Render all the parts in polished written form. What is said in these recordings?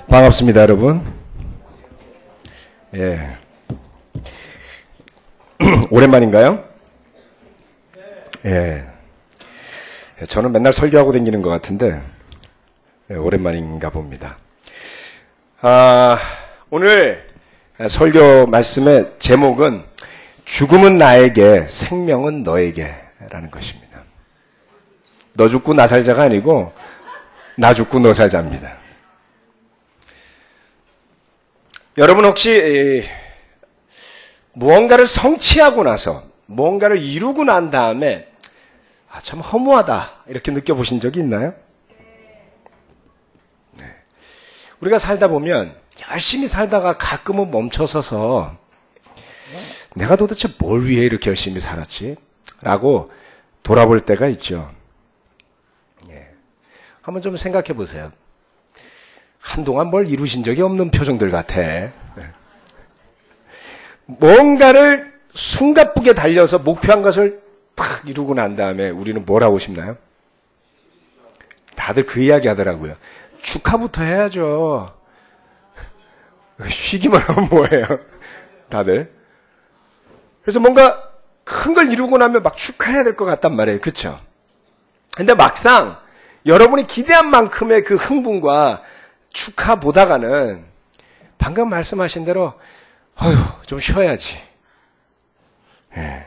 반갑습니다, 여러분. 예. 오랜만인가요? 예. 저는 맨날 설교하고 다니는 것 같은데, 예, 오랜만인가 봅니다. 오늘 설교 말씀의 제목은 죽음은 나에게, 생명은 너에게 라는 것입니다. 너 죽고 나 살자가 아니고, 나 죽고 너 살자입니다. 여러분 혹시 무언가를 성취하고 나서 무언가를 이루고 난 다음에 참 허무하다 이렇게 느껴보신 적이 있나요? 네. 우리가 살다 보면 열심히 살다가 가끔은 멈춰서서 내가 도대체 뭘 위해 이렇게 열심히 살았지? 라고 돌아볼 때가 있죠. 네. 한번 좀 생각해 보세요. 한동안 뭘 이루신 적이 없는 표정들 같아. 뭔가를 숨가쁘게 달려서 목표한 것을 탁 이루고 난 다음에 우리는 뭘 하고 싶나요? 다들 그 이야기 하더라고요. 축하부터 해야죠. 쉬기만 하면 뭐예요? 다들. 그래서 뭔가 큰 걸 이루고 나면 막 축하해야 될 것 같단 말이에요. 그쵸? 근데 막상 여러분이 기대한 만큼의 그 흥분과 축하보다가는 방금 말씀하신 대로 좀 쉬어야지. 예.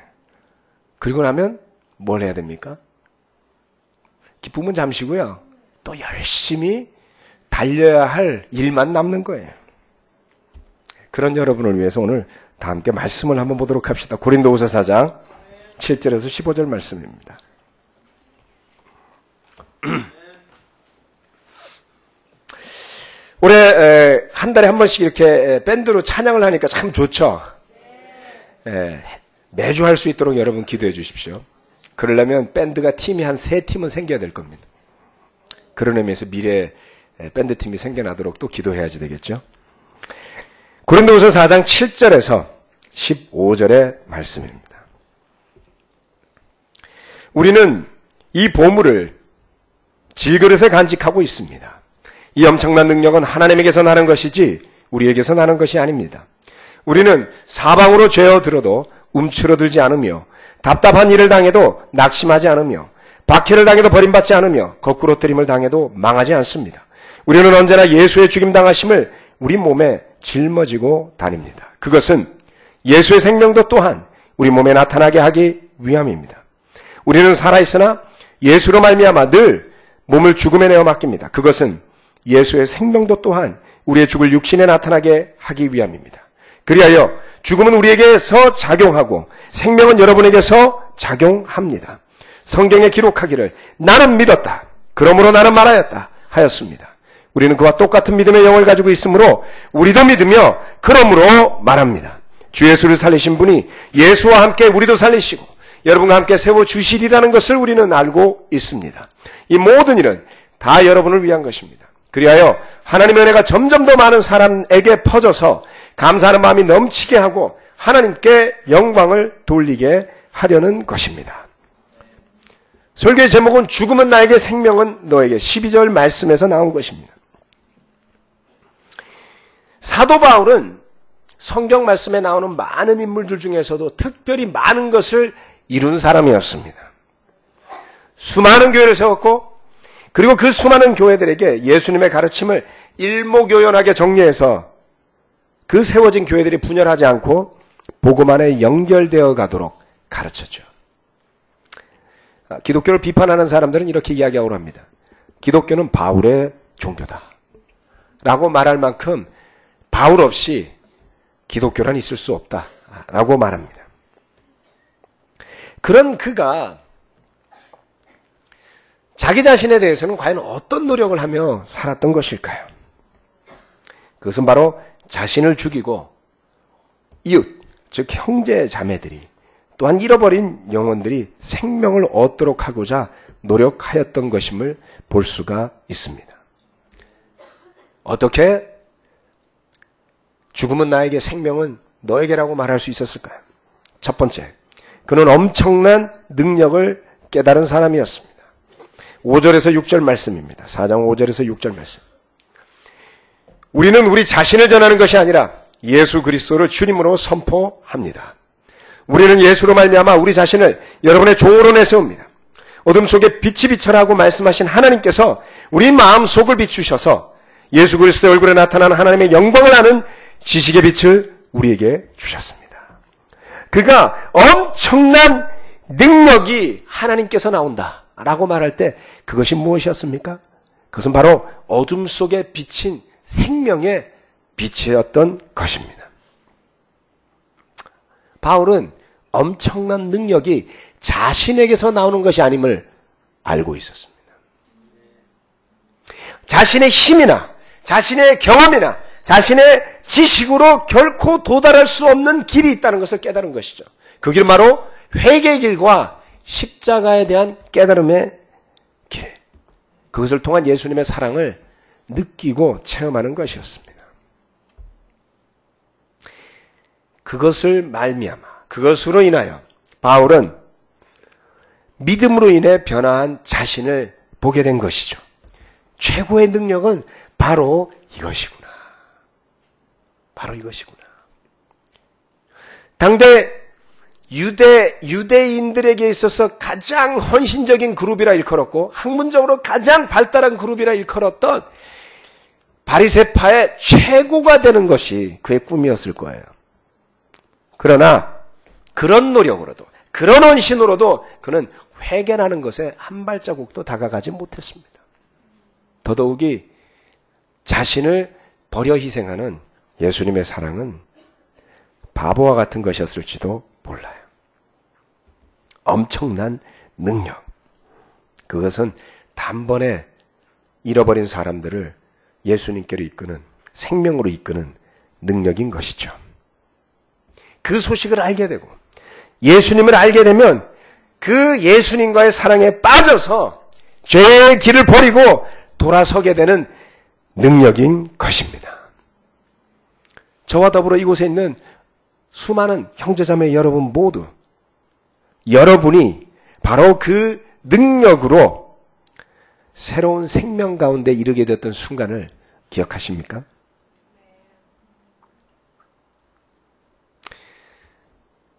그리고 나면 뭘 해야 됩니까? 기쁨은 잠시고요. 또 열심히 달려야 할 일만 남는 거예요. 그런 여러분을 위해서 오늘 다 함께 말씀을 한번 보도록 합시다. 고린도후서 4장 7절에서 15절 말씀입니다. 올해 한 달에 한 번씩 이렇게 밴드로 찬양을 하니까 참 좋죠. 매주 할 수 있도록 여러분 기도해 주십시오. 그러려면 밴드가 팀이 한 3팀은 생겨야 될 겁니다. 그런 의미에서 미래에 밴드 팀이 생겨나도록 또 기도해야지 되겠죠. 고린도후서 4장 7절에서 15절의 말씀입니다. 우리는 이 보물을 질그릇에 간직하고 있습니다. 이 엄청난 능력은 하나님에게서 나는 것이지 우리에게서 나는 것이 아닙니다. 우리는 사방으로 죄어들어도 움츠러들지 않으며 답답한 일을 당해도 낙심하지 않으며 박해를 당해도 버림받지 않으며 거꾸로뜨림을 당해도 망하지 않습니다. 우리는 언제나 예수의 죽임당하심을 우리 몸에 짊어지고 다닙니다. 그것은 예수의 생명도 또한 우리 몸에 나타나게 하기 위함입니다. 우리는 살아있으나 예수로 말미암아 늘 몸을 죽음에 내어 맡깁니다. 그것은 예수의 생명도 또한 우리의 죽을 육신에 나타나게 하기 위함입니다. 그리하여 죽음은 우리에게서 작용하고 생명은 여러분에게서 작용합니다. 성경에 기록하기를 나는 믿었다. 그러므로 나는 말하였다. 하였습니다. 우리는 그와 똑같은 믿음의 영을 가지고 있으므로 우리도 믿으며 그러므로 말합니다. 주 예수를 살리신 분이 예수와 함께 우리도 살리시고 여러분과 함께 세워주시리라는 것을 우리는 알고 있습니다. 이 모든 일은 다 여러분을 위한 것입니다. 그리하여 하나님의 은혜가 점점 더 많은 사람에게 퍼져서 감사하는 마음이 넘치게 하고 하나님께 영광을 돌리게 하려는 것입니다. 설교의 제목은 죽음은 나에게 생명은 너에게 12절 말씀에서 나온 것입니다. 사도 바울은 성경 말씀에 나오는 많은 인물들 중에서도 특별히 많은 것을 이룬 사람이었습니다. 수많은 교회를 세웠고 그리고 그 수많은 교회들에게 예수님의 가르침을 일목요연하게 정리해서 그 세워진 교회들이 분열하지 않고 복음 안에 연결되어 가도록 가르쳤죠. 기독교를 비판하는 사람들은 이렇게 이야기하고 합니다. 기독교는 바울의 종교다. 라고 말할 만큼 바울 없이 기독교란 있을 수 없다. 라고 말합니다. 그런 그가 자기 자신에 대해서는 과연 어떤 노력을 하며 살았던 것일까요? 그것은 바로 자신을 죽이고 이웃, 즉 형제 자매들이 또한 잃어버린 영혼들이 생명을 얻도록 하고자 노력하였던 것임을 볼 수가 있습니다. 어떻게 죽음은 나에게 생명은 너에게라고 말할 수 있었을까요? 첫 번째, 그는 엄청난 능력을 깨달은 사람이었습니다. 5절에서 6절 말씀입니다. 4장 5절에서 6절 말씀. 우리는 우리 자신을 전하는 것이 아니라 예수 그리스도를 주님으로 선포합니다. 우리는 예수로 말미암아 우리 자신을 여러분의 종으로 내세웁니다. 어둠 속에 빛이 비춰라고 말씀하신 하나님께서 우리 마음속을 비추셔서 예수 그리스도의 얼굴에 나타나는 하나님의 영광을 아는 지식의 빛을 우리에게 주셨습니다. 그가 엄청난 능력이 하나님께서 나온다라고 말할 때 그것이 무엇이었습니까? 그것은 바로 어둠 속에 비친 생명의 빛이었던 것입니다. 바울은 엄청난 능력이 자신에게서 나오는 것이 아님을 알고 있었습니다. 자신의 힘이나 자신의 경험이나 자신의 지식으로 결코 도달할 수 없는 길이 있다는 것을 깨달은 것이죠. 그 길은 바로 회개의 길과 십자가에 대한 깨달음의 길. 그것을 통한 예수님의 사랑을 느끼고 체험하는 것이었습니다. 그것을 말미암아, 그것으로 인하여 바울은 믿음으로 인해 변화한 자신을 보게 된 것이죠. 최고의 능력은 바로 이것이구나. 바로 이것이구나. 당대 유대인들에게 있어서 가장 헌신적인 그룹이라 일컬었고 학문적으로 가장 발달한 그룹이라 일컬었던 바리새파의 최고가 되는 것이 그의 꿈이었을 거예요. 그러나 그런 노력으로도 그런 헌신으로도 그는 회개라는 것에 한 발자국도 다가가지 못했습니다. 더더욱이 자신을 버려 희생하는 예수님의 사랑은 바보와 같은 것이었을지도 몰라요. 엄청난 능력. 그것은 단번에 잃어버린 사람들을 예수님께로 이끄는, 생명으로 이끄는 능력인 것이죠. 그 소식을 알게 되고 예수님을 알게 되면 그 예수님과의 사랑에 빠져서 죄의 길을 버리고 돌아서게 되는 능력인 것입니다. 저와 더불어 이곳에 있는 수많은 형제자매 여러분 모두 여러분이 바로 그 능력으로 새로운 생명 가운데 이르게 됐던 순간을 기억하십니까?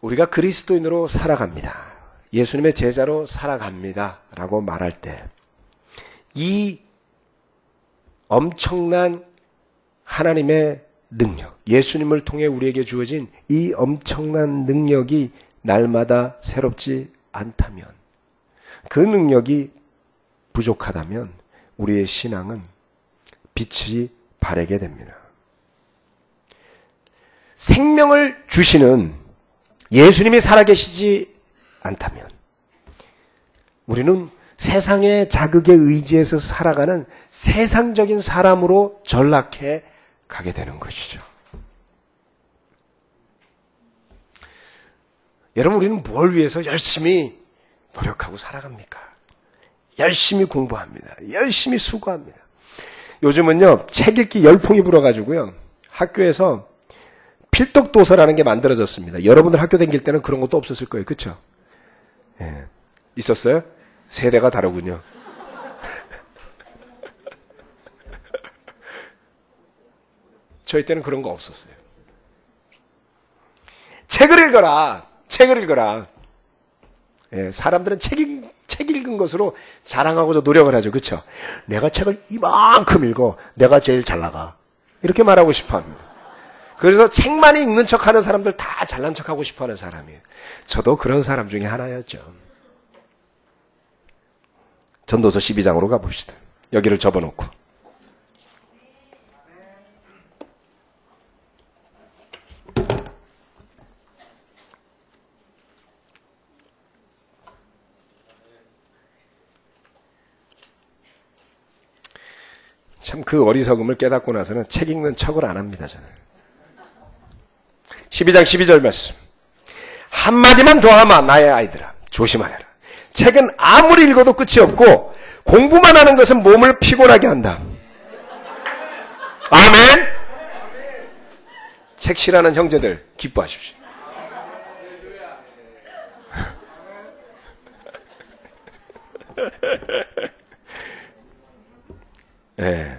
우리가 그리스도인으로 살아갑니다. 예수님의 제자로 살아갑니다. 라고 말할 때 이 엄청난 하나님의 능력, 예수님을 통해 우리에게 주어진 이 엄청난 능력이 날마다 새롭지 않다면, 그 능력이 부족하다면 우리의 신앙은 빛이 바래게 됩니다. 생명을 주시는 예수님이 살아계시지 않다면 우리는 세상의 자극에 의지해서 살아가는 세상적인 사람으로 전락해 가게 되는 것이죠. 여러분, 우리는 뭘 위해서 열심히 노력하고 살아갑니까? 열심히 공부합니다. 열심히 수고합니다. 요즘은요, 책 읽기 열풍이 불어가지고요, 학교에서 필독도서라는 게 만들어졌습니다. 여러분들 학교 다닐 때는 그런 것도 없었을 거예요. 그렇죠? 예. 있었어요? 세대가 다르군요. 저희 때는 그런 거 없었어요. 책을 읽어라. 책을 읽어라. 예, 사람들은 책 읽은 것으로 자랑하고자 노력을 하죠. 그렇죠? 내가 책을 이만큼 읽어. 내가 제일 잘 나가. 이렇게 말하고 싶어 합니다. 그래서 책만 읽는 척하는 사람들 다 잘난 척하고 싶어하는 사람이에요. 저도 그런 사람 중에 하나였죠. 전도서 12장으로 가봅시다. 여기를 접어놓고. 참 그 어리석음을 깨닫고 나서는 책 읽는 척을 안 합니다. 저는. 12장 12절 말씀. 한마디만 더 하마 나의 아이들아 조심하여라. 책은 아무리 읽어도 끝이 없고 공부만 하는 것은 몸을 피곤하게 한다. 아멘. 책 싫어하는 형제들 기뻐하십시오. 네.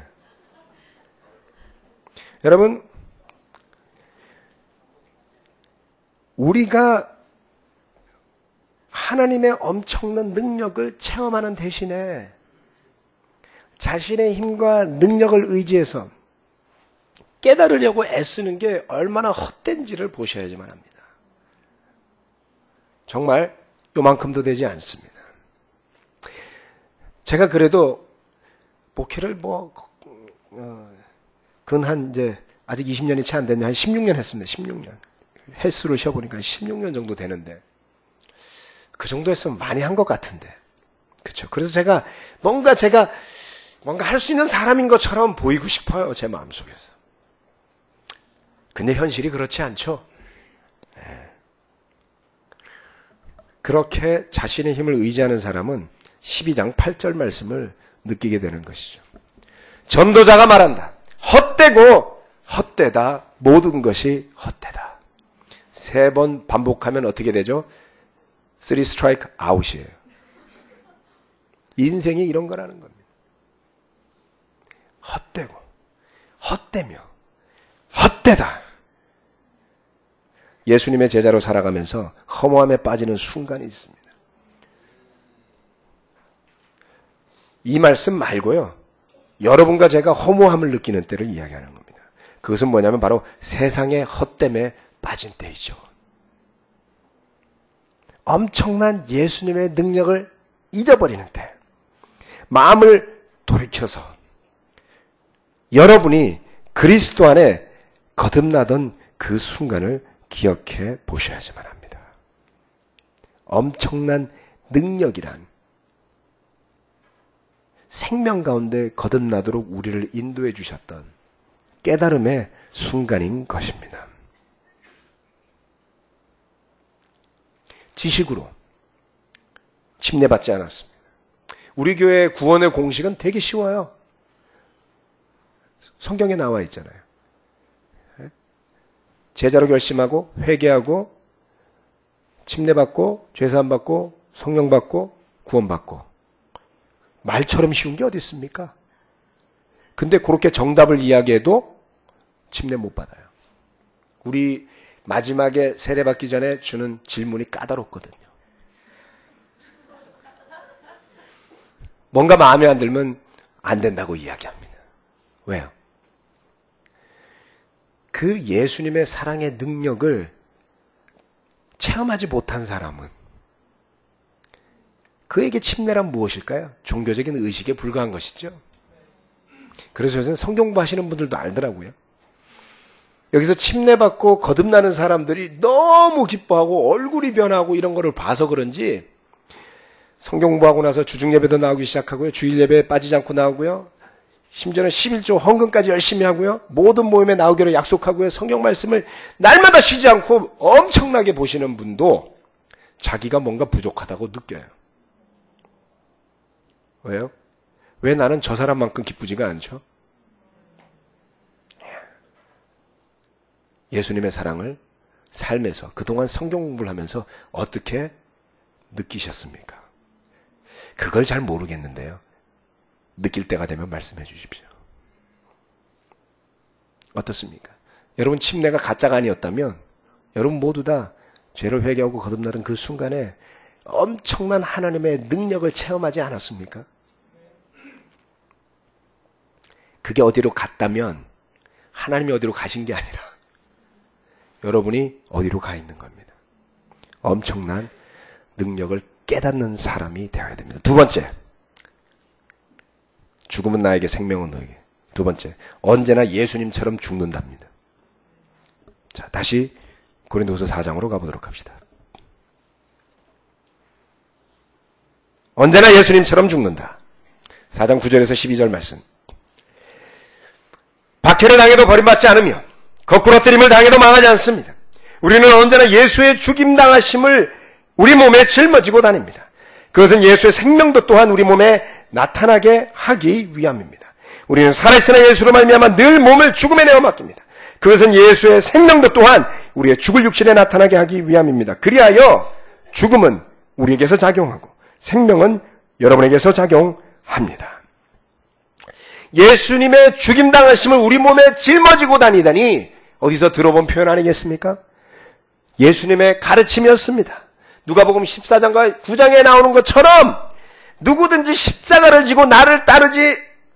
여러분, 우리가 하나님의 엄청난 능력을 체험하는 대신에 자신의 힘과 능력을 의지해서 깨달으려고 애쓰는 게 얼마나 헛된지를 보셔야지만 합니다. 정말 요만큼도 되지 않습니다. 제가 그래도 목회를 이제 아직 20년이 채 안 됐는데 한 16년 했습니다. 16년. 횟수를 쉬어보니까 16년 정도 되는데 그 정도 했으면 많이 한 것 같은데. 그렇죠. 그래서 제가 뭔가 할 수 있는 사람인 것처럼 보이고 싶어요. 제 마음속에서. 근데 현실이 그렇지 않죠. 그렇게 자신의 힘을 의지하는 사람은 12장 8절 말씀을 느끼게 되는 것이죠. 전도자가 말한다. 헛되고 헛되다. 모든 것이 헛되다. 3번 반복하면 어떻게 되죠? 3 스트라이크 아웃이에요. 인생이 이런 거라는 겁니다. 헛되고 헛되며 헛되다. 예수님의 제자로 살아가면서 허무함에 빠지는 순간이 있습니다. 이 말씀 말고요. 여러분과 제가 허무함을 느끼는 때를 이야기하는 겁니다. 그것은 뭐냐면 바로 세상의 헛됨에 빠진 때이죠. 엄청난 예수님의 능력을 잊어버리는 때, 마음을 돌이켜서 여러분이 그리스도 안에 거듭나던 그 순간을 기억해 보셔야지만 합니다. 엄청난 능력이란 생명 가운데 거듭나도록 우리를 인도해 주셨던 깨달음의 순간인 것입니다. 지식으로 침례받지 않았습니다. 우리 교회 구원의 공식은 되게 쉬워요. 성경에 나와 있잖아요. 제자로 결심하고 회개하고 침례받고 죄사함받고 성령받고 구원받고. 말처럼 쉬운 게 어디 있습니까? 근데 그렇게 정답을 이야기해도 침례 못 받아요. 우리 마지막에 세례받기 전에 주는 질문이 까다롭거든요. 뭔가 마음에 안 들면 안 된다고 이야기합니다. 왜요? 그 예수님의 사랑의 능력을 체험하지 못한 사람은 그에게 침례란 무엇일까요? 종교적인 의식에 불과한 것이죠. 그래서 요새 성경 공부하시는 분들도 알더라고요. 여기서 침례받고 거듭나는 사람들이 너무 기뻐하고 얼굴이 변하고 이런 거를 봐서 그런지 성경 공부하고 나서 주중예배도 나오기 시작하고요. 주일예배에 빠지지 않고 나오고요. 심지어는 11조 헌금까지 열심히 하고요. 모든 모임에 나오기로 약속하고요. 성경 말씀을 날마다 쉬지 않고 엄청나게 보시는 분도 자기가 뭔가 부족하다고 느껴요. 왜요? 왜 나는 저 사람만큼 기쁘지가 않죠? 예수님의 사랑을 삶에서 그동안 성경 공부를 하면서 어떻게 느끼셨습니까? 그걸 잘 모르겠는데요. 느낄 때가 되면 말씀해 주십시오. 어떻습니까? 여러분 침례가 가짜가 아니었다면 여러분 모두 다 죄를 회개하고 거듭나던 그 순간에 엄청난 하나님의 능력을 체험하지 않았습니까? 그게 어디로 갔다면 하나님이 어디로 가신 게 아니라 여러분이 어디로 가 있는 겁니다. 엄청난 능력을 깨닫는 사람이 되어야 됩니다. 두 번째, 죽음은 나에게 생명은 너에게. 두 번째, 언제나 예수님처럼 죽는답니다. 자, 다시 고린도후서 4장으로 가보도록 합시다. 언제나 예수님처럼 죽는다. 4장 9절에서 12절 말씀. 박해를 당해도 버림받지 않으며 거꾸로 때림을 당해도 망하지 않습니다. 우리는 언제나 예수의 죽임당하심을 우리 몸에 짊어지고 다닙니다. 그것은 예수의 생명도 또한 우리 몸에 나타나게 하기 위함입니다. 우리는 살아있으나 예수로 말미암아 늘 몸을 죽음에 내어 맡깁니다. 그것은 예수의 생명도 또한 우리의 죽을 육신에 나타나게 하기 위함입니다. 그리하여 죽음은 우리에게서 작용하고 생명은 여러분에게서 작용합니다. 예수님의 죽임당하심을 우리 몸에 짊어지고 다니다니 어디서 들어본 표현 아니겠습니까? 예수님의 가르침이었습니다. 누가복음 14장과 9장에 나오는 것처럼 누구든지 십자가를 지고 나를 따르지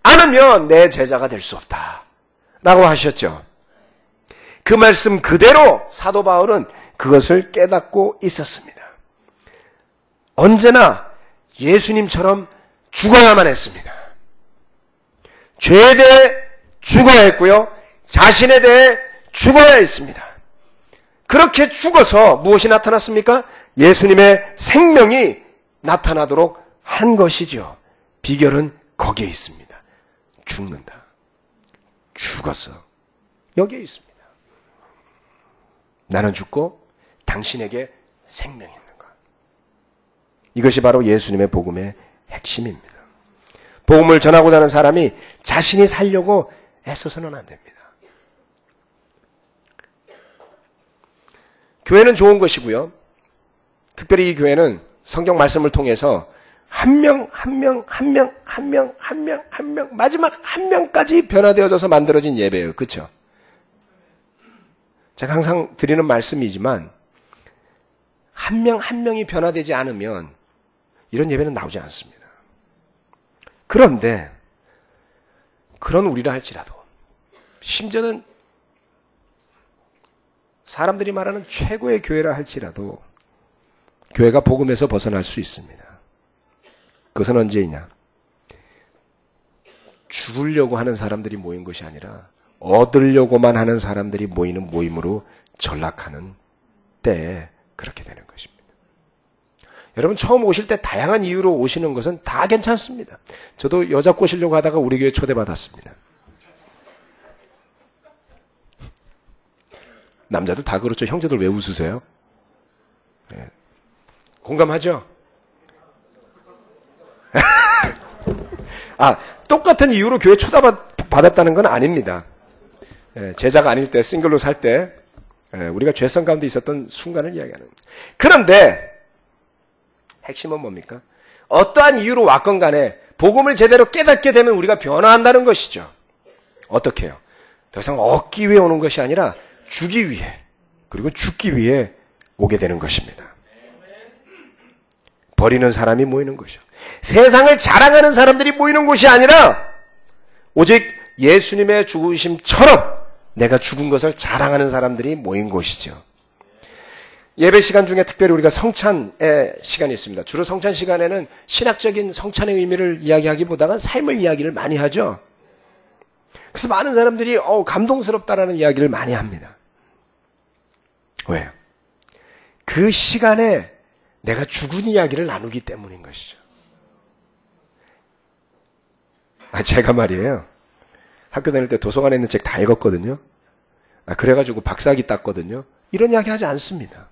않으면 내 제자가 될 수 없다 라고 하셨죠. 그 말씀 그대로 사도 바울은 그것을 깨닫고 있었습니다. 언제나 예수님처럼 죽어야만 했습니다. 죄에 대해 죽어야 했고요. 자신에 대해 죽어야 했습니다. 그렇게 죽어서 무엇이 나타났습니까? 예수님의 생명이 나타나도록 한 것이죠. 비결은 거기에 있습니다. 죽는다. 죽었어. 여기에 있습니다. 나는 죽고 당신에게 생명이 있는 것. 이것이 바로 예수님의 복음의 핵심입니다. 복음을 전하고자 하는 사람이 자신이 살려고 애써서는 안 됩니다. 교회는 좋은 것이고요. 특별히 이 교회는 성경 말씀을 통해서 한 명, 마지막 한 명까지 변화되어져서 만들어진 예배예요. 그렇죠? 제가 항상 드리는 말씀이지만 한 명 한 명이 변화되지 않으면 이런 예배는 나오지 않습니다. 그런데 그런 우리라 할지라도 심지어는 사람들이 말하는 최고의 교회라 할지라도 교회가 복음에서 벗어날 수 있습니다. 그것은 언제이냐? 죽으려고 하는 사람들이 모인 것이 아니라 얻으려고만 하는 사람들이 모이는 모임으로 전락하는 때에 그렇게 되는 것입니다. 여러분 처음 오실 때 다양한 이유로 오시는 것은 다 괜찮습니다. 저도 여자 꼬시려고 하다가 우리 교회 초대받았습니다. 남자들 다 그렇죠. 형제들 왜 웃으세요? 네. 공감하죠? 똑같은 이유로 교회 초대받았다는 건 아닙니다. 제자가 아닐 때, 싱글로 살 때, 우리가 죄성 가운데 있었던 순간을 이야기하는 겁니다. 그런데, 핵심은 뭡니까? 어떠한 이유로 왔건 간에, 복음을 제대로 깨닫게 되면 우리가 변화한다는 것이죠. 어떻게 해요? 더 이상 얻기 위해 오는 것이 아니라, 주기 위해, 그리고 죽기 위해 오게 되는 것입니다. 버리는 사람이 모이는 것이죠. 세상을 자랑하는 사람들이 모이는 곳이 아니라 오직 예수님의 죽으심처럼 내가 죽은 것을 자랑하는 사람들이 모인 곳이죠. 예배 시간 중에 특별히 우리가 성찬의 시간이 있습니다. 주로 성찬 시간에는 신학적인 성찬의 의미를 이야기하기보다는 삶을 이야기를 많이 하죠. 그래서 많은 사람들이 감동스럽다라는 이야기를 많이 합니다. 왜요? 그 시간에 내가 죽은 이야기를 나누기 때문인 것이죠. 제가 말이에요. 학교 다닐 때 도서관에 있는 책 다 읽었거든요. 그래가지고 박사학위 땄거든요. 이런 이야기 하지 않습니다.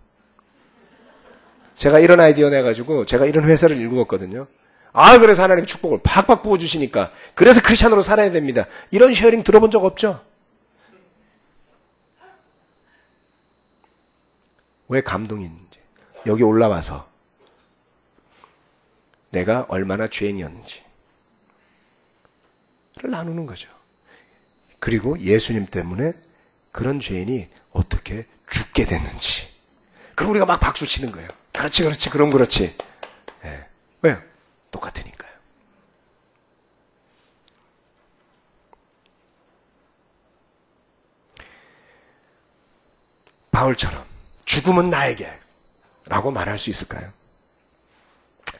제가 이런 아이디어 내가지고 제가 이런 회사를 읽었거든요. 그래서 하나님 축복을 팍팍 부어주시니까 그래서 크리스찬으로 살아야 됩니다. 이런 쉐어링 들어본 적 없죠? 왜 감동이 있는지. 여기 올라와서 내가 얼마나 죄인이었는지를 나누는 거죠. 그리고 예수님 때문에 그런 죄인이 어떻게 죽게 됐는지. 그럼 우리가 막 박수 치는 거예요. 그렇지, 그럼 그렇지. 네. 왜요? 똑같으니까요. 바울처럼 죽음은 나에게 라고 말할 수 있을까요?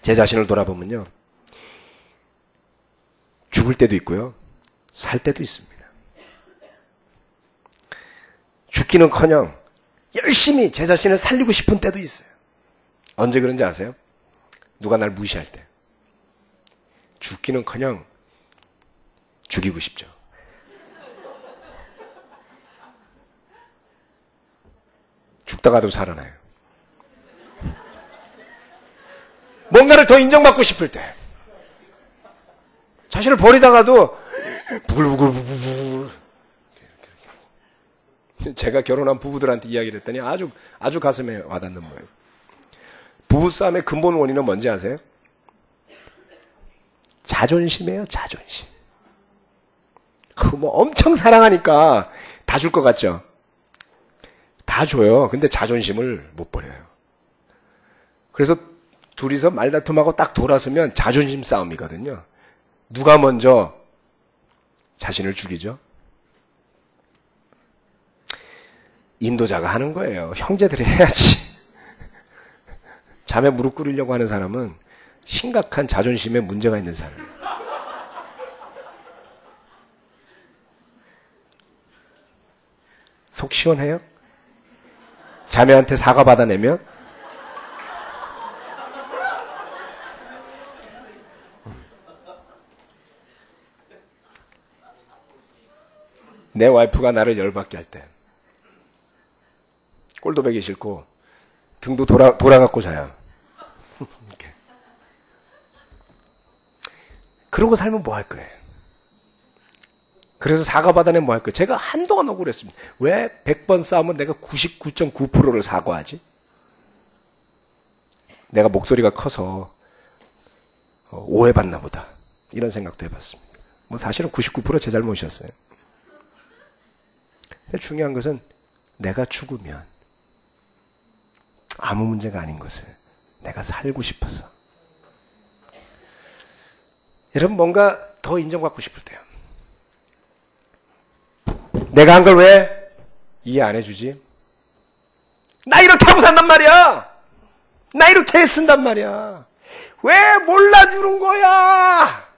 제 자신을 돌아보면요. 죽을 때도 있고요. 살 때도 있습니다. 죽기는커녕 열심히 제 자신을 살리고 싶은 때도 있어요. 언제 그런지 아세요? 누가 날 무시할 때. 죽기는커녕 죽이고 싶죠. 죽다가도 살아나요. 뭔가를 더 인정받고 싶을 때. 자신을 버리다가도 부글부글. 제가 결혼한 부부들한테 이야기를 했더니 아주 가슴에 와닿는 거예요. 부부싸움의 근본 원인은 뭔지 아세요? 자존심이에요, 자존심. 뭐 엄청 사랑하니까 다 줄 것 같죠? 다 줘요. 근데 자존심을 못 버려요. 그래서 둘이서 말다툼하고 딱 돌아서면 자존심 싸움이거든요. 누가 먼저 자신을 죽이죠? 인도자가 하는 거예요. 형제들이 해야지. 자매 무릎 꿇으려고 하는 사람은 심각한 자존심에 문제가 있는 사람이에요. 속 시원해요? 자매한테 사과 받아내면? 내 와이프가 나를 열받게 할 때 꼴도 배기 싫고 등도 돌아갖고 자요. 이렇게. 그러고 살면 뭐 할 거예요? 그래서 사과 받아내면 뭐 할 거예요? 제가 한동안 억울했습니다. 왜 100번 싸우면 내가 99.9%를 사과하지? 내가 목소리가 커서 오해받나 보다. 이런 생각도 해봤습니다. 뭐 사실은 99% 제 잘못이었어요. 근데 중요한 것은 내가 죽으면 아무 문제가 아닌 것을 내가 살고 싶어서. 여러분 뭔가 더 인정받고 싶을 때요. 내가 한 걸 왜 이해 안 해주지? 나 이렇게 하고 산단 말이야. 나 이렇게 애쓴단 말이야. 왜 몰라주는 거야?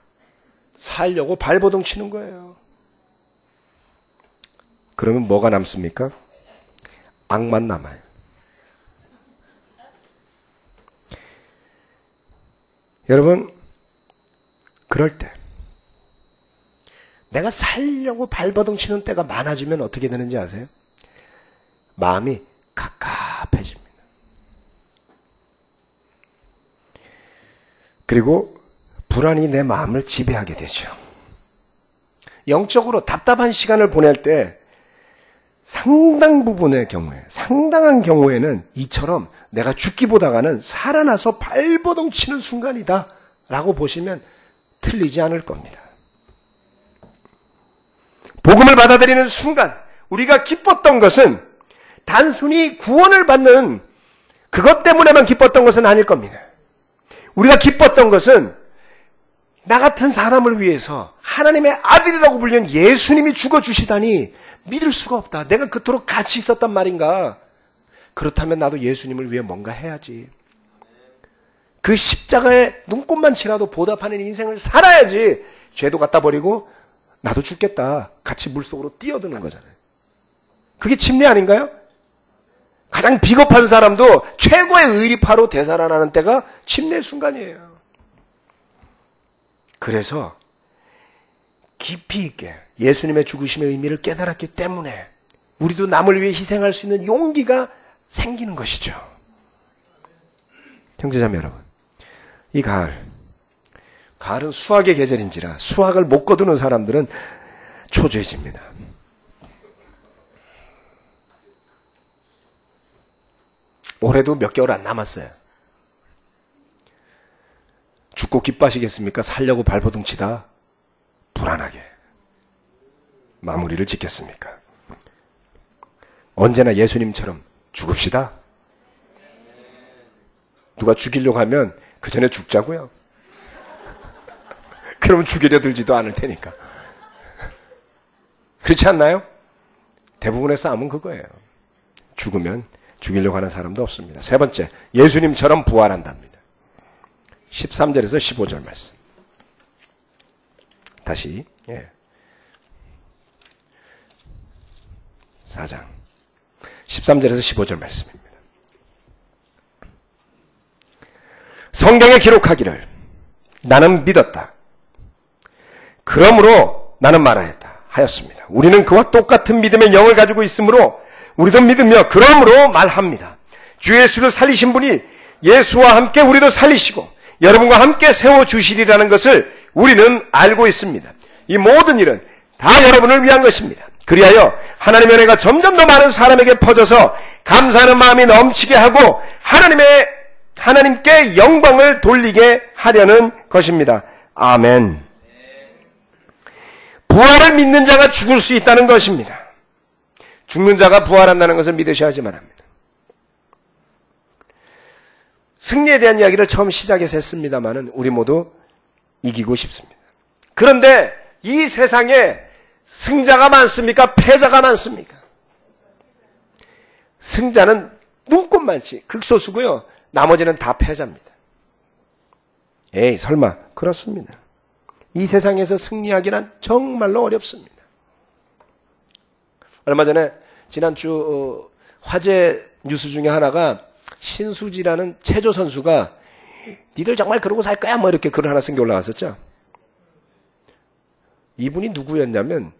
살려고 발버둥 치는 거예요. 그러면 뭐가 남습니까? 악만 남아요. 여러분, 그럴 때 내가 살려고 발버둥 치는 때가 많아지면 어떻게 되는지 아세요? 마음이 갑갑해집니다. 그리고 불안이 내 마음을 지배하게 되죠. 영적으로 답답한 시간을 보낼 때 상당한 경우에는 이처럼 내가 죽기보다가는 살아나서 발버둥 치는 순간이다 라고 보시면 틀리지 않을 겁니다. 복음을 받아들이는 순간 우리가 기뻤던 것은 단순히 구원을 받는 그것 때문에만 기뻤던 것은 아닐 겁니다. 우리가 기뻤던 것은 나 같은 사람을 위해서 하나님의 아들이라고 불리는 예수님이 죽어주시다니 믿을 수가 없다. 내가 그토록 같이 있었단 말인가. 그렇다면 나도 예수님을 위해 뭔가 해야지. 그 십자가에 눈곱만 치라도 보답하는 인생을 살아야지. 죄도 갖다 버리고 나도 죽겠다. 같이 물속으로 뛰어드는 거잖아요. 그게 침례 아닌가요? 가장 비겁한 사람도 최고의 의리파로 되살아나는 때가 침례 순간이에요. 그래서 깊이 있게 예수님의 죽으심의 의미를 깨달았기 때문에 우리도 남을 위해 희생할 수 있는 용기가 생기는 것이죠. 형제자매 여러분, 이 가을은 수학의 계절인지라 수학을 못 거두는 사람들은 초조해집니다. 올해도 몇 개월 안 남았어요. 죽고 기뻐하시겠습니까? 살려고 발버둥 치다 불안하게 마무리를 짓겠습니까? 언제나 예수님처럼 죽읍시다. 누가 죽이려고 하면 그 전에 죽자고요. 그러면 죽이려 들지도 않을 테니까. 그렇지 않나요? 대부분의 싸움은 그거예요. 죽으면 죽이려고 하는 사람도 없습니다. 세 번째, 예수님처럼 부활한답니다. 13절에서 15절 말씀. 다시 4장 13절에서 15절 말씀입니다. 성경에 기록하기를 나는 믿었다. 그러므로 나는 말하였다 하였습니다. 우리는 그와 똑같은 믿음의 영을 가지고 있으므로 우리도 믿으며 그러므로 말합니다. 주 예수를 살리신 분이 예수와 함께 우리도 살리시고 여러분과 함께 세워주시리라는 것을 우리는 알고 있습니다. 이 모든 일은 다 여러분을 위한 것입니다. 그리하여 하나님의 은혜가 점점 더 많은 사람에게 퍼져서 감사하는 마음이 넘치게 하고 하나님께 영광을 돌리게 하려는 것입니다. 아멘. 부활을 믿는 자가 죽을 수 있다는 것입니다. 죽는 자가 부활한다는 것을 믿으셔야지만 합니다. 승리에 대한 이야기를 처음 시작해서 했습니다마는 우리 모두 이기고 싶습니다. 그런데 이 세상에 승자가 많습니까? 패자가 많습니까? 승자는 눈꼽만치 극소수고요. 나머지는 다 패자입니다. 에이, 설마 그렇습니다. 이 세상에서 승리하기는 정말로 어렵습니다. 얼마 전에 지난주 화제 뉴스 중에 하나가 신수지라는 체조 선수가 니들 정말 그러고 살 거야? 뭐 이렇게 글 하나 쓴 게 올라왔었죠. 이분이 누구였냐면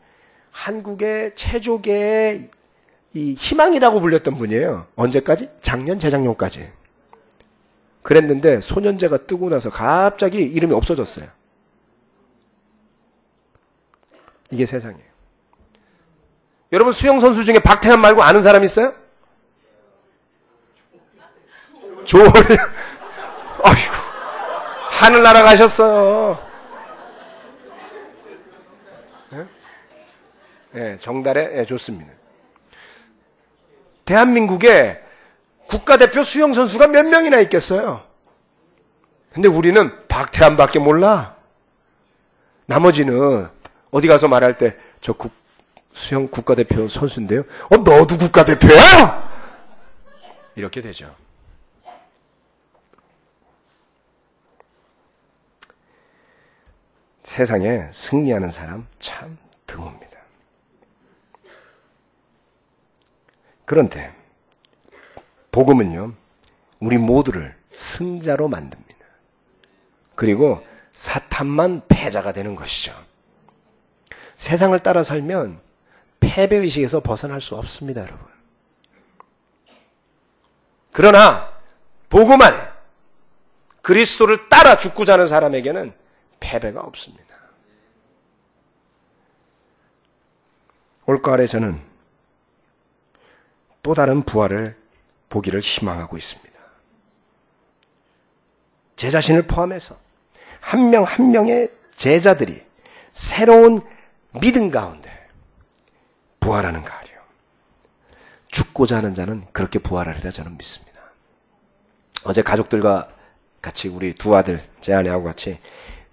한국의 체조계의 이 희망이라고 불렸던 분이에요. 언제까지? 작년, 재작년까지. 그랬는데 소년제가 뜨고 나서 갑자기 이름이 없어졌어요. 이게 세상이에요. 여러분 수영선수 중에 박태환 말고 아는 사람 있어요? 조리. 아이고, 하늘 날아가셨어요. 네, 정달에 네, 좋습니다. 대한민국에 국가대표 수영선수가 몇 명이나 있겠어요? 근데 우리는 박태환밖에 몰라. 나머지는 어디 가서 말할 때 저 수영 국가대표 선수인데요. 너도 국가대표야? 이렇게 되죠. 세상에 승리하는 사람 참 드뭅니다. 그런데 복음은요, 우리 모두를 승자로 만듭니다. 그리고 사탄만 패자가 되는 것이죠. 세상을 따라 살면 패배의식에서 벗어날 수 없습니다, 여러분. 그러나 복음 안에 그리스도를 따라 죽고자 하는 사람에게는 패배가 없습니다. 올가을에 저는 또 다른 부활을 보기를 희망하고 있습니다. 제 자신을 포함해서 한 명 한 명의 제자들이 새로운 믿음 가운데 부활하는 가을이요. 죽고자 하는 자는 그렇게 부활하리라 저는 믿습니다. 어제 가족들과 같이 우리 두 아들, 제 아내하고 같이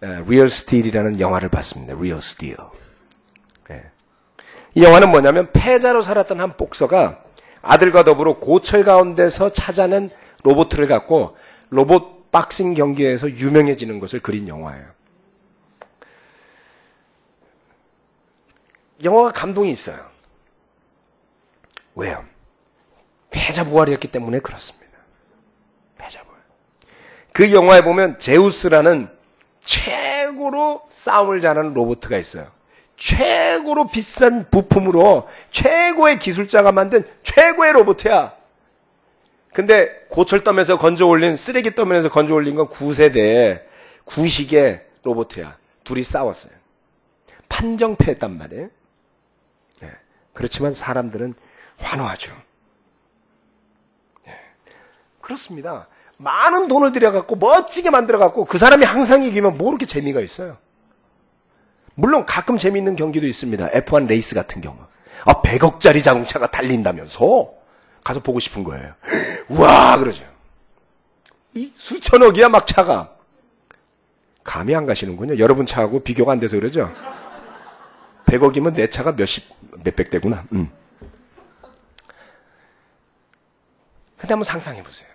Real Steel이라는 영화를 봤습니다. Real Steel. 이 영화는 뭐냐면 패자로 살았던 한 복서가 아들과 더불어 고철 가운데서 찾아낸 로봇을 갖고 로봇 박싱 경기에서 유명해지는 것을 그린 영화예요. 영화가 감동이 있어요. 왜요? 패자 부활이었기 때문에 그렇습니다. 패자 부활. 그 영화에 보면 제우스라는 최고로 싸움을 잘하는 로봇가 있어요. 최고로 비싼 부품으로 최고의 기술자가 만든 최고의 로봇이야. 근데 고철 떠면서 건져 올린, 쓰레기 떠면서 건져 올린 건 9세대 구식의 로봇이야. 둘이 싸웠어요. 판정패했단 말이에요. 네. 그렇지만 사람들은 환호하죠. 네. 그렇습니다. 많은 돈을 들여갖고 멋지게 만들어갖고 그 사람이 항상 이기면 뭐 그렇게 재미가 있어요. 물론 가끔 재미있는 경기도 있습니다. F1 레이스 같은 경우. 100억짜리 자동차가 달린다면서 가서 보고 싶은 거예요. 우와 그러죠. 이 수천억이야 막 차가. 감이 안 가시는군요. 여러분 차하고 비교가 안 돼서 그러죠. 100억이면 내 차가 몇백 대구나. 근데 한번 상상해 보세요.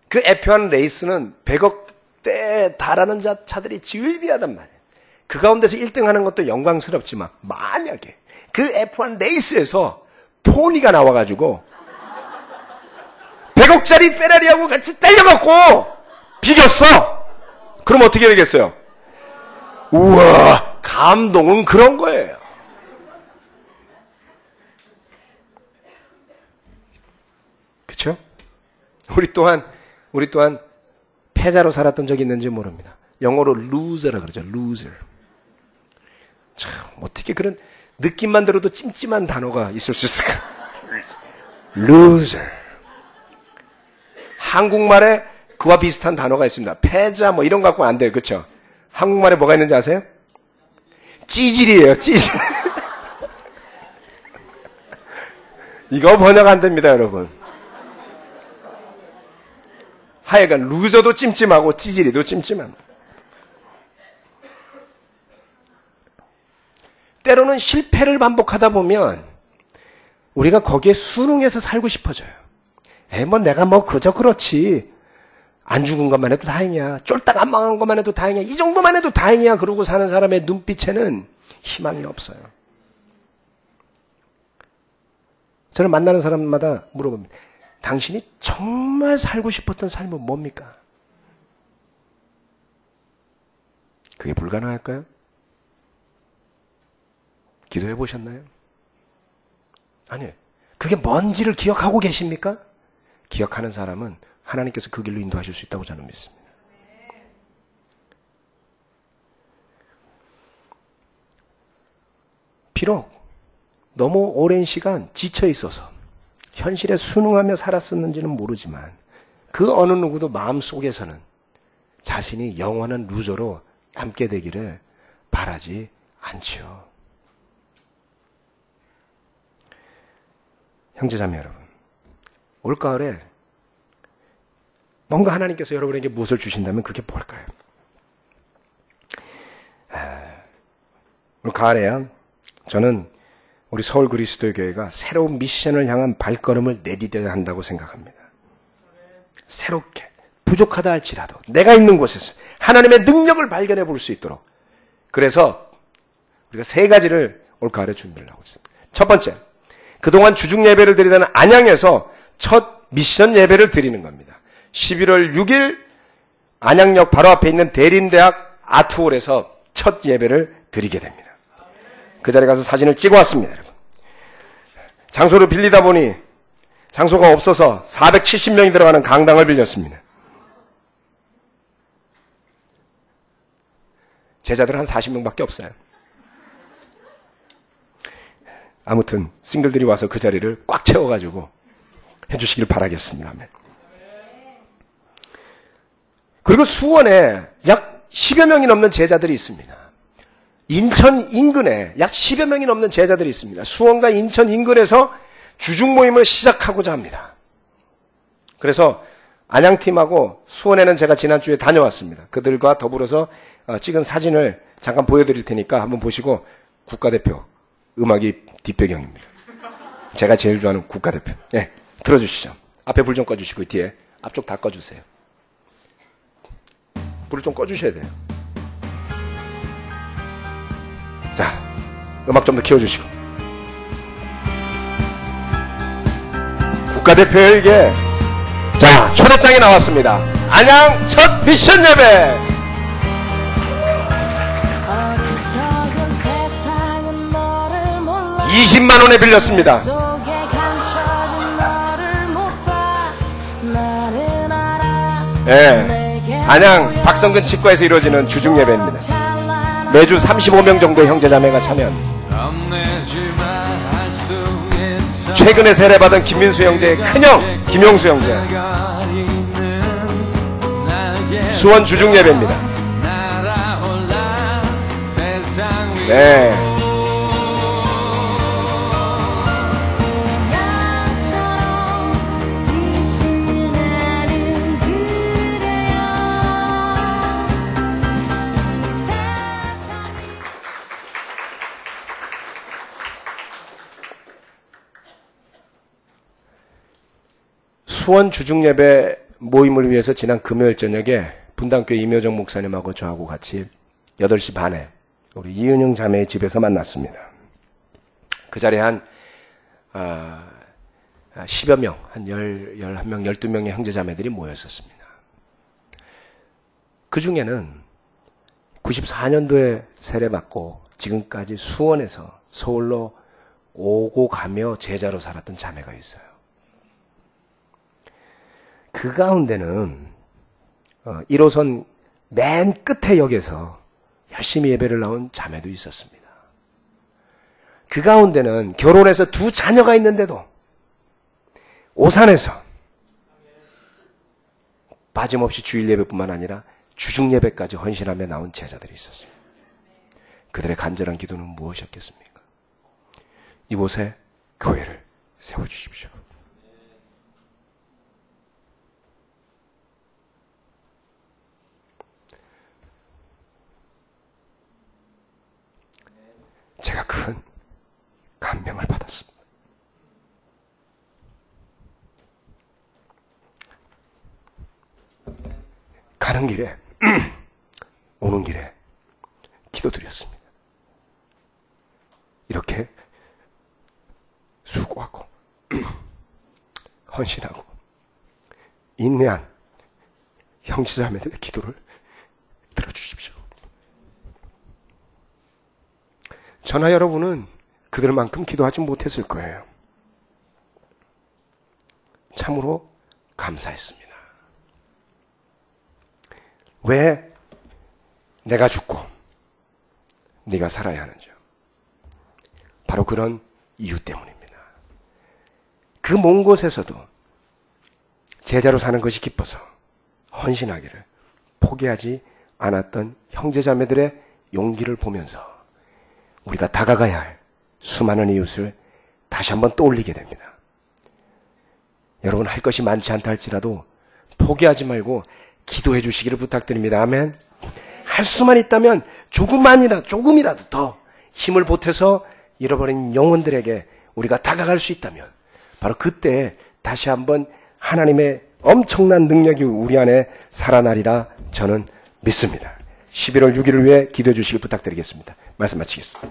그 F1 레이스는 100억대에 달하는 차들이 질비하단 말이에요. 그 가운데서 1등하는 것도 영광스럽지만 만약에 그 F1 레이스에서 포니가 나와가지고 100억짜리 페라리하고 같이 딸려갖고 비겼어. 그럼 어떻게 되겠어요? 우와, 감동은 그런 거예요. 그렇죠? 우리 또한 패자로 살았던 적이 있는지 모릅니다. 영어로 loser라 그러죠. loser. 참 어떻게 그런 느낌만 들어도 찜찜한 단어가 있을 수 있을까? loser. 한국말에 그와 비슷한 단어가 있습니다. 패자 뭐 이런 거 갖고 안 돼요. 그렇죠? 한국말에 뭐가 있는지 아세요? 찌질이에요, 찌질. 이거 번역 안 됩니다, 여러분. 하여간 루저도 찜찜하고 찌질이도 찜찜합니다. 때로는 실패를 반복하다 보면 우리가 거기에 순응해서 살고 싶어져요. 내가 그저 그렇지. 안 죽은 것만 해도 다행이야. 쫄딱 안 망한 것만 해도 다행이야. 이 정도만 해도 다행이야. 그러고 사는 사람의 눈빛에는 희망이 없어요. 저는 만나는 사람마다 물어봅니다. 당신이 정말 살고 싶었던 삶은 뭡니까? 그게 불가능할까요? 기도해 보셨나요? 아니요. 그게 뭔지를 기억하고 계십니까? 기억하는 사람은 하나님께서 그 길로 인도하실 수 있다고 저는 믿습니다. 비록 너무 오랜 시간 지쳐 있어서 현실에 순응하며 살았었는지는 모르지만 그 어느 누구도 마음속에서는 자신이 영원한 루저로 남게 되기를 바라지 않지요. 형제자매 여러분, 올가을에 뭔가 하나님께서 여러분에게 무엇을 주신다면 그게 뭘까요? 올 가을에야 저는 우리 서울 그리스도의 교회가 새로운 미션을 향한 발걸음을 내디뎌야 한다고 생각합니다. 새롭게 부족하다 할지라도 내가 있는 곳에서 하나님의 능력을 발견해 볼 수 있도록, 그래서 우리가 세 가지를 올 가을에 준비를 하고 있습니다. 첫 번째, 그동안 주중 예배를 드리던 안양에서 첫 미션 예배를 드리는 겁니다. 11월 6일 안양역 바로 앞에 있는 대림대학 아트홀에서 첫 예배를 드리게 됩니다. 그 자리에 가서 사진을 찍어 왔습니다, 여러분. 장소를 빌리다 보니 장소가 없어서 470명이 들어가는 강당을 빌렸습니다. 제자들 한 40명밖에 없어요. 아무튼 싱글들이 와서 그 자리를 꽉 채워가지고 해주시길 바라겠습니다. 아멘. 그리고 수원에 약 10여 명이 넘는 제자들이 있습니다. 인천 인근에 약 10여 명이 넘는 제자들이 있습니다. 수원과 인천 인근에서 주중 모임을 시작하고자 합니다. 그래서 안양팀하고 수원에는 제가 지난주에 다녀왔습니다. 그들과 더불어서 찍은 사진을 잠깐 보여드릴 테니까 한번 보시고, 국가대표 음악이 뒷배경입니다. 제가 제일 좋아하는 국가대표. 네, 들어주시죠. 앞에 불 좀 꺼주시고 뒤에 앞쪽 다 꺼주세요. 불을 좀 꺼주셔야 돼요. 자, 음악 좀 더 키워주시고. 국가대표의 이게, 자, 초대장이 나왔습니다. 안양 첫 미션 예배. 20만 원에 빌렸습니다. 네, 안양 박성근 치과에서 이루어지는 주중 예배입니다. 매주 35명 정도의 형제자매가 참여합니다. 최근에 세례받은 김민수 형제의 큰형 김용수 형제, 수원 주중 예배입니다. 네. 수원 주중예배 모임을 위해서 지난 금요일 저녁에 분당교회 임효정 목사님하고 저하고 같이 8시 반에 우리 이은영 자매의 집에서 만났습니다. 그 자리에 한 10여 명, 한 11명, 12명의 형제자매들이 모였었습니다. 그 중에는 94년도에 세례받고 지금까지 수원에서 서울로 오고 가며 제자로 살았던 자매가 있어요. 그 가운데는 1호선 맨 끝에 역에서 열심히 예배를 나온 자매도 있었습니다. 그 가운데는 결혼해서 2 자녀가 있는데도 오산에서 빠짐없이 주일 예배뿐만 아니라 주중 예배까지 헌신하며 나온 제자들이 있었습니다. 그들의 간절한 기도는 무엇이었겠습니까? 이곳에 교회를 세워주십시오. 제가 큰 감명을 받았습니다. 가는 길에 오는 길에 기도드렸습니다. 이렇게 수고하고 헌신하고 인내한 형제자매들의 기도를 들어주십시오. 저나 여러분은 그들만큼 기도하지 못했을 거예요. 참으로 감사했습니다. 왜 내가 죽고 네가 살아야 하는지요? 바로 그런 이유 때문입니다. 그 먼 곳에서도 제자로 사는 것이 기뻐서 헌신하기를 포기하지 않았던 형제자매들의 용기를 보면서 우리가 다가가야 할 수많은 이웃을 다시 한번 떠올리게 됩니다. 여러분, 할 것이 많지 않다 할지라도 포기하지 말고 기도해 주시기를 부탁드립니다. 아멘. 할 수만 있다면 조금이라도 더 힘을 보태서 잃어버린 영혼들에게 우리가 다가갈 수 있다면 바로 그때 다시 한번 하나님의 엄청난 능력이 우리 안에 살아나리라 저는 믿습니다. 11월 6일을 위해 기도해 주시길 부탁드리겠습니다. 말씀 마치겠습니다.